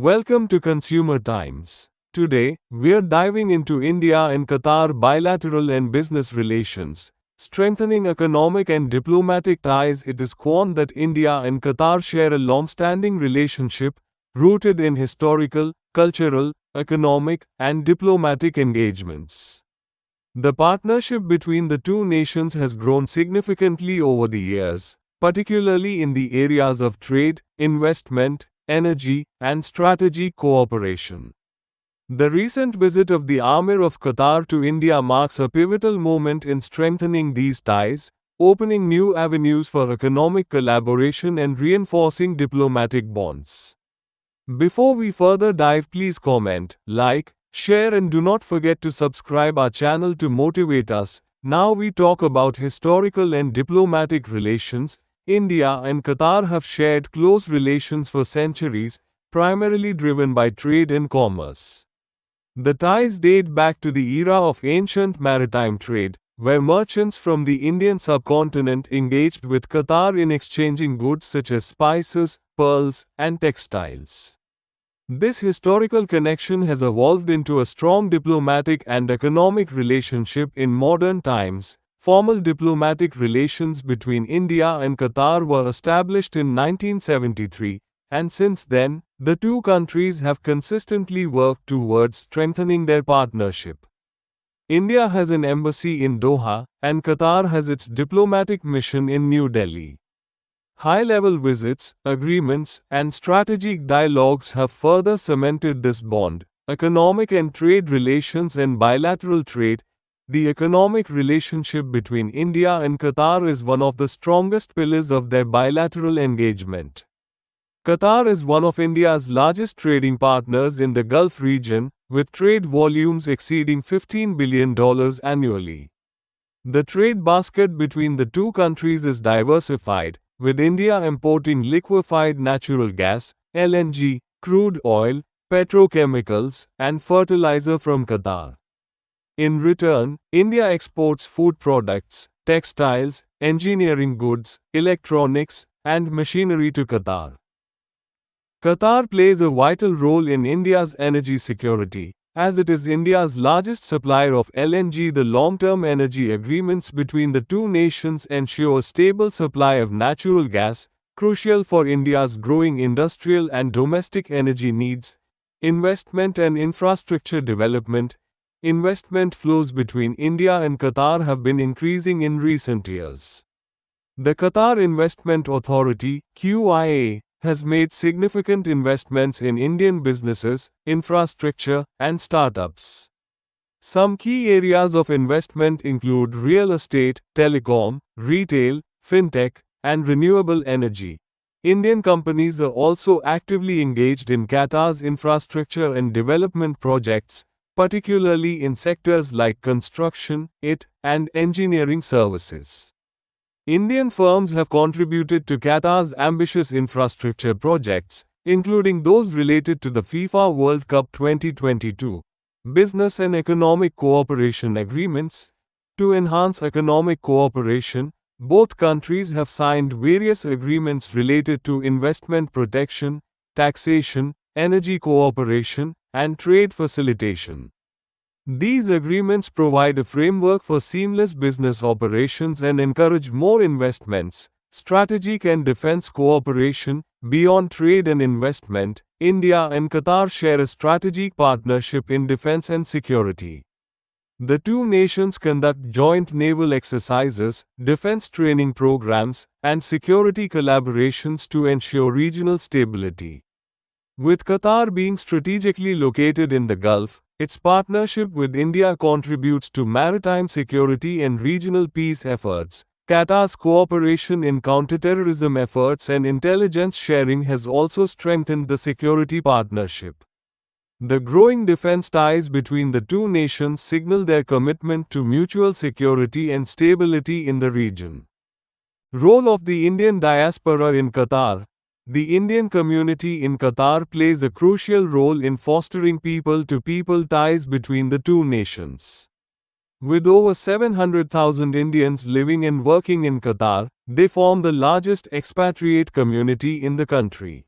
Welcome to Consumer Times. Today, we're diving into India and Qatar bilateral and business relations, strengthening economic and diplomatic ties. It is known that India and Qatar share a long-standing relationship rooted in historical, cultural, economic, and diplomatic engagements. The partnership between the two nations has grown significantly over the years, particularly in the areas of trade, investment, energy, and strategic cooperation. The recent visit of the Emir of Qatar to India marks a pivotal moment in strengthening these ties, opening new avenues for economic collaboration and reinforcing diplomatic bonds. Before we further dive, please comment, like, share, and do not forget to subscribe our channel to motivate us. Now we talk about historical and diplomatic relations. India and Qatar have shared close relations for centuries, primarily driven by trade and commerce. The ties date back to the era of ancient maritime trade, where merchants from the Indian subcontinent engaged with Qatar in exchanging goods such as spices, pearls, and textiles. This historical connection has evolved into a strong diplomatic and economic relationship in modern times. Formal diplomatic relations between India and Qatar were established in 1973, and since then, the two countries have consistently worked towards strengthening their partnership. India has an embassy in Doha, and Qatar has its diplomatic mission in New Delhi. High-level visits, agreements, and strategic dialogues have further cemented this bond. Economic and trade relations and bilateral trade. The economic relationship between India and Qatar is one of the strongest pillars of their bilateral engagement. Qatar is one of India's largest trading partners in the Gulf region, with trade volumes exceeding $15 billion annually. The trade basket between the two countries is diversified, with India importing liquefied natural gas, LNG, crude oil, petrochemicals, and fertilizer from Qatar. In return, India exports food products, textiles, engineering goods, electronics, and machinery to Qatar. Qatar plays a vital role in India's energy security, as it is India's largest supplier of LNG. The long-term energy agreements between the two nations ensure a stable supply of natural gas, crucial for India's growing industrial and domestic energy needs. Investment and infrastructure development. Investment flows between India and Qatar have been increasing in recent years. The Qatar Investment Authority (QIA) has made significant investments in Indian businesses, infrastructure, and startups. Some key areas of investment include real estate, telecom, retail, fintech, and renewable energy. Indian companies are also actively engaged in Qatar's infrastructure and development projects, particularly in sectors like construction, and engineering services. Indian firms have contributed to Qatar's ambitious infrastructure projects, including those related to the FIFA World Cup 2022. Business and economic cooperation agreements. To enhance economic cooperation, both countries have signed various agreements related to investment protection, taxation, energy cooperation, and trade facilitation. These agreements provide a framework for seamless business operations and encourage more investments. Strategic and defense cooperation. Beyond trade and investment, India and Qatar share a strategic partnership in defense and security. The two nations conduct joint naval exercises, defense training programs, and security collaborations to ensure regional stability. With Qatar being strategically located in the Gulf, its partnership with India contributes to maritime security and regional peace efforts. Qatar's cooperation in counterterrorism efforts and intelligence sharing has also strengthened the security partnership. The growing defense ties between the two nations signal their commitment to mutual security and stability in the region. Role of the Indian diaspora in Qatar. The Indian community in Qatar plays a crucial role in fostering people-to-people ties between the two nations. With over 700,000 Indians living and working in Qatar, they form the largest expatriate community in the country.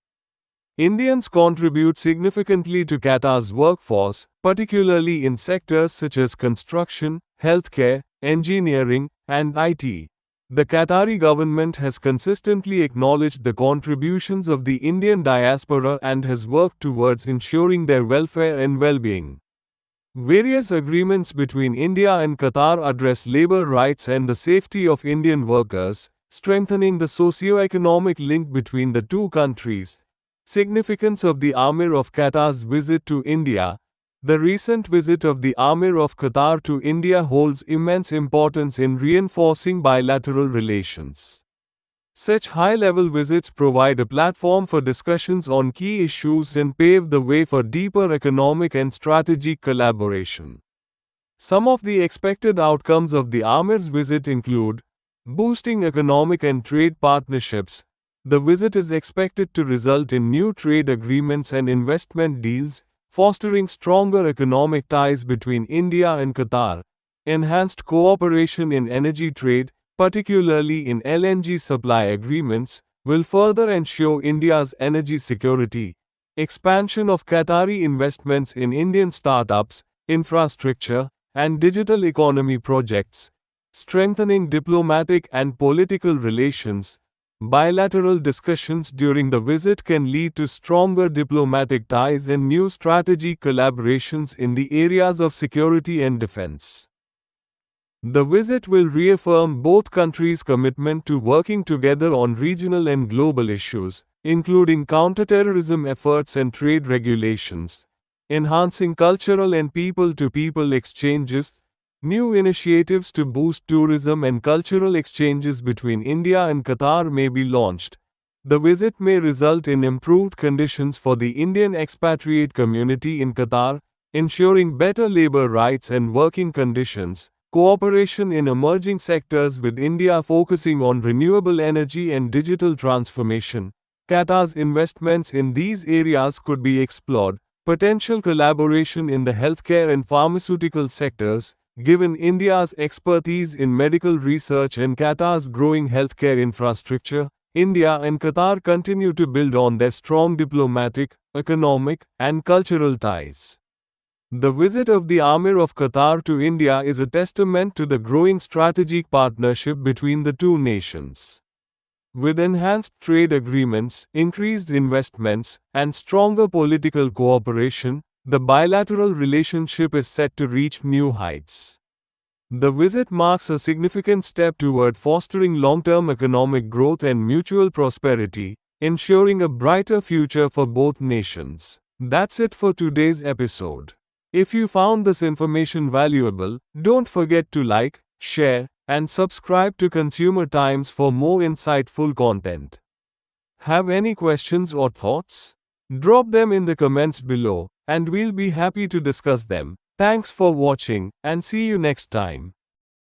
Indians contribute significantly to Qatar's workforce, particularly in sectors such as construction, healthcare, engineering, and IT. The Qatari government has consistently acknowledged the contributions of the Indian diaspora and has worked towards ensuring their welfare and well-being. Various agreements between India and Qatar address labor rights and the safety of Indian workers, strengthening the socio-economic link between the two countries. Significance of the Emir of Qatar's visit to India. The recent visit of the Emir of Qatar to India holds immense importance in reinforcing bilateral relations. Such high-level visits provide a platform for discussions on key issues and pave the way for deeper economic and strategic collaboration. Some of the expected outcomes of the Emir's visit include boosting economic and trade partnerships. The visit is expected to result in new trade agreements and investment deals, fostering stronger economic ties between India and Qatar. Enhanced cooperation in energy trade, particularly in LNG supply agreements, will further ensure India's energy security. Expansion of Qatari investments in Indian startups, infrastructure, and digital economy projects. Strengthening diplomatic and political relations. Bilateral discussions during the visit can lead to stronger diplomatic ties and new strategic collaborations in the areas of security and defense. The visit will reaffirm both countries' commitment to working together on regional and global issues, including counterterrorism efforts and trade regulations, enhancing cultural and people-to-people exchanges. New initiatives to boost tourism and cultural exchanges between India and Qatar may be launched. The visit may result in improved conditions for the Indian expatriate community in Qatar, ensuring better labor rights and working conditions. Cooperation in emerging sectors with India focusing on renewable energy and digital transformation. Qatar's investments in these areas could be explored. Potential collaboration in the healthcare and pharmaceutical sectors. Given India's expertise in medical research and Qatar's growing healthcare infrastructure, India and Qatar continue to build on their strong diplomatic, economic, and cultural ties. The visit of the Emir of Qatar to India is a testament to the growing strategic partnership between the two nations. With enhanced trade agreements, increased investments, and stronger political cooperation, the bilateral relationship is set to reach new heights. The visit marks a significant step toward fostering long-term economic growth and mutual prosperity, ensuring a brighter future for both nations. That's it for today's episode. If you found this information valuable, don't forget to like, share, and subscribe to Consumer Times for more insightful content. Have any questions or thoughts? Drop them in the comments below, and we'll be happy to discuss them. Thanks for watching, and see you next time.